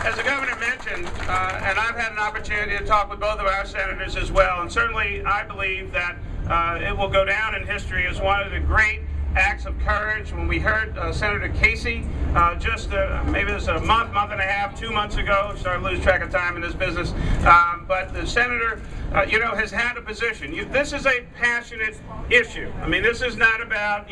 As the governor mentioned, and I've had an opportunity to talk with both of our senators as well, and certainly I believe that it will go down in history as one of the great acts of courage when we heard Senator Casey maybe it was a month and a half, 2 months ago, started to lose track of time in this business, but the senator has had a position. This is a passionate issue. I mean, this is not about,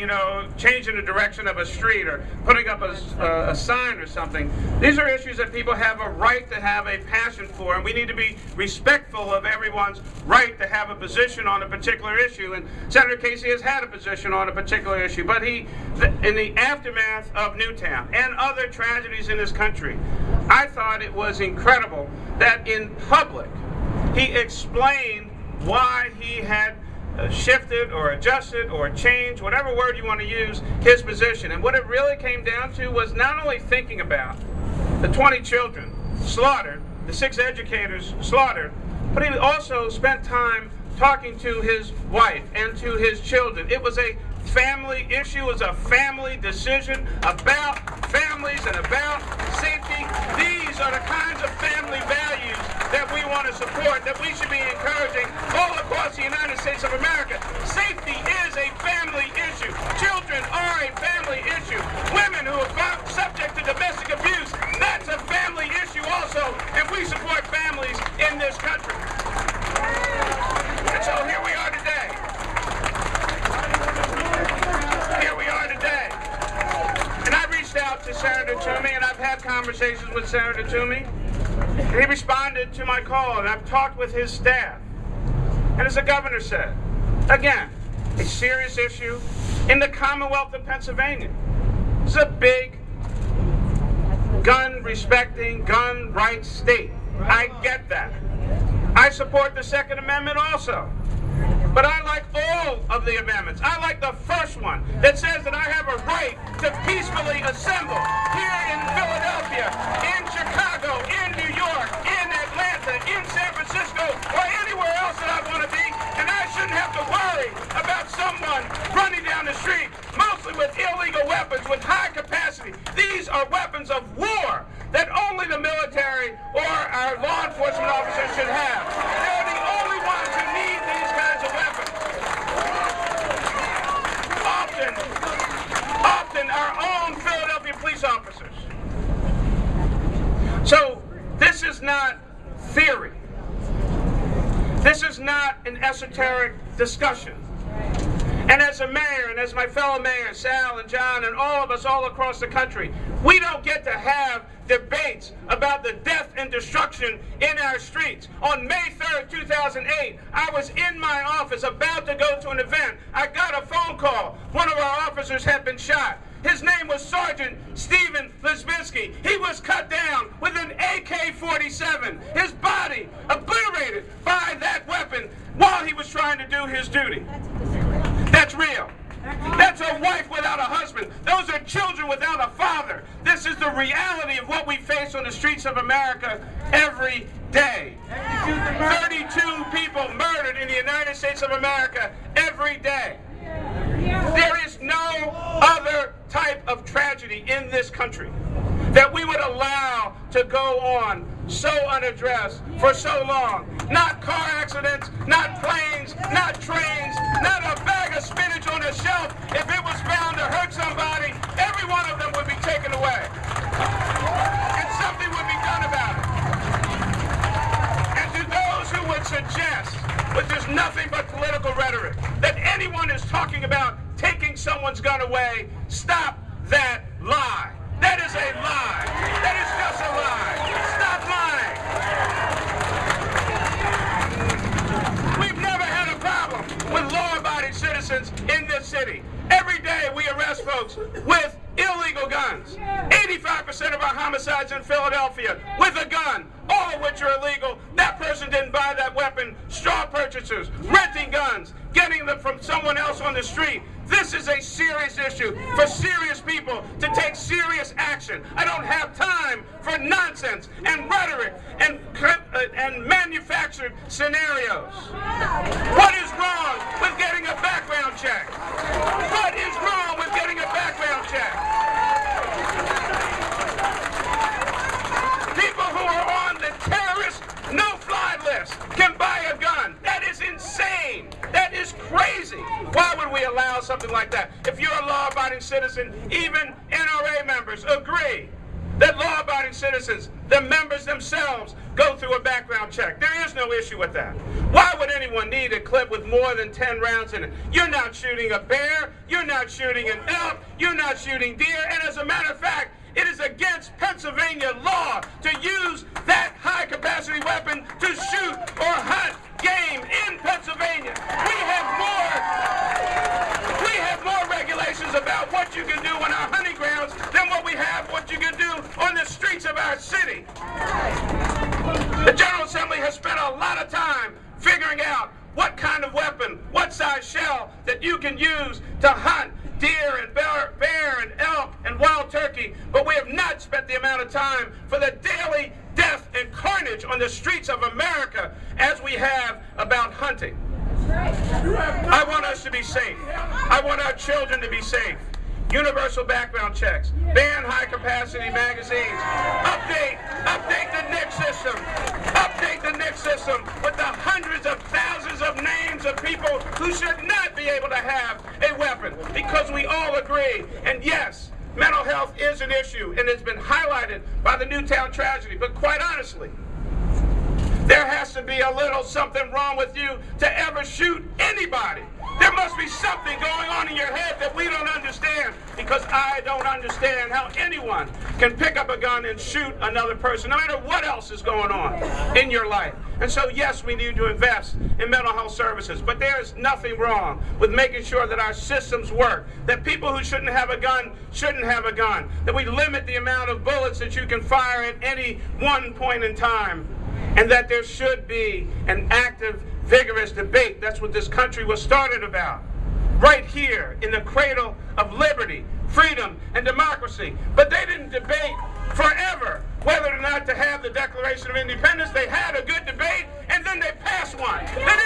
changing the direction of a street or putting up a sign or something. These are issues that people have a right to have a passion for, and we need to be respectful of everyone's right to have a position on a particular issue. And Senator Casey has had a position on a particular issue, but in the aftermath of Newtown and other tragedies in this country, I thought it was incredible that in public he explained why he had shifted or adjusted or changed, whatever word you want to use, his position. And what it really came down to was not only thinking about the 20 children slaughtered, the 6 educators slaughtered, but he also spent time talking to his wife and to his children. It was a family issue, it was a family decision about families and about safety. These are the kinds of family values that we want to support, that we should be encouraging all across the United States of America. Safety is a family issue. Children are a family issue. Women who are subject to domestic abuse, that's a family issue also, and we support families in this country. And so here we are today. Here we are today. And I reached out to Senator Toomey, and I've had conversations with Senator Toomey. And he responded to my call, and I've talked with his staff. And as the governor said, again, a serious issue in the Commonwealth of Pennsylvania. This is a big, gun-respecting, gun rights state. I get that. I support the Second Amendment also. But I like all of the amendments. I like the first one that says that I have a right to peacefully assemble here in Philadelphia, in Chicago, in New York, in Atlanta, in San Francisco, or anywhere else that I want to be, and I shouldn't have to worry about someone running down the street, mostly with illegal weapons, with high capacity. These are weapons of war that only the military or our law enforcement officers should have. They're the only ones who need these kinds of weapons. Often our own Philadelphia police officers. So this is not theory. This is not an esoteric discussion. And as a mayor, and as my fellow mayors, Sal and John, and all of us all across the country, we don't get to have debates about the death and destruction in our streets. On May 3rd, 2008, I was in my office about to go to an event. I got a phone call. One of our officers had been shot. His name was Sergeant Stephen Lisbinski. He was cut down with an AK-47. His body obliterated by that weapon while he was trying to do his duty. That's real. That's a wife without a husband. Those are children without a father. This is the reality of what we face on the streets of America every day. 32 people murdered in the United States of America every day. There is no other type of tragedy in this country that we would allow to go on so unaddressed for so long. Not car accidents, not planes, not trains, not a bag of spinach on a shelf. If it was found to hurt somebody, every one of them would be taken away. And something would be done about it. And to those who would suggest, which is nothing but political rhetoric, that anyone is talking about taking someone's gun away, stop that lie. That is a lie. That is just a lie. Stop lying. We've never had a problem with law-abiding citizens in this city. Every day we arrest folks with illegal guns. 85% of our homicides in Philadelphia with a gun, all of which are illegal. That person didn't buy that weapon. Straw purchasers, renting guns, getting them from someone else on the street. This is a serious issue for serious people to take serious action. I don't have time for nonsense and rhetoric and manufactured scenarios. What is wrong with getting a background check? What is wrong with getting a background check? People would we allow something like that? If you're a law-abiding citizen, even NRA members agree that law-abiding citizens, the members themselves, go through a background check. There is no issue with that. Why would anyone need a clip with more than 10 rounds in it? You're not shooting a bear, you're not shooting an elk, you're not shooting deer, and as a matter of fact, it is against Pennsylvania law to use that high-capacity weapon to shoot or hunt game in Pennsylvania. We have more regulations about what you can do on our hunting grounds than what we have what you can do on the streets of our city. The General Assembly has spent a lot of time figuring out what kind of weapon, what size shell that you can use to hunt deer and bear and elk and wild turkey, but we have not spent the amount of time for the daily death and carnage on the streets of America as we have about hunting. I want us to be safe. I want our children to be safe. Universal background checks, ban high-capacity magazines, update the NIC system, update the NIC system with the hundreds of thousands of names of people who should not be able to have a weapon, because we all agree. And yes, mental health is an issue, and it's been highlighted by the Newtown tragedy, but quite honestly, there has to be a little something wrong with you to ever shoot anybody. There must be something going on in your head that we don't understand, because I don't understand how anyone can pick up a gun and shoot another person, no matter what else is going on in your life. And so, yes, we need to invest in mental health services, but there is nothing wrong with making sure that our systems work, that people who shouldn't have a gun shouldn't have a gun, that we limit the amount of bullets that you can fire at any one point in time, and that there should be an active, vigorous debate. That's what this country was started about. Right here in the cradle of liberty, freedom, and democracy. But they didn't debate forever whether or not to have the Declaration of Independence. They had a good debate, and then they passed one. Then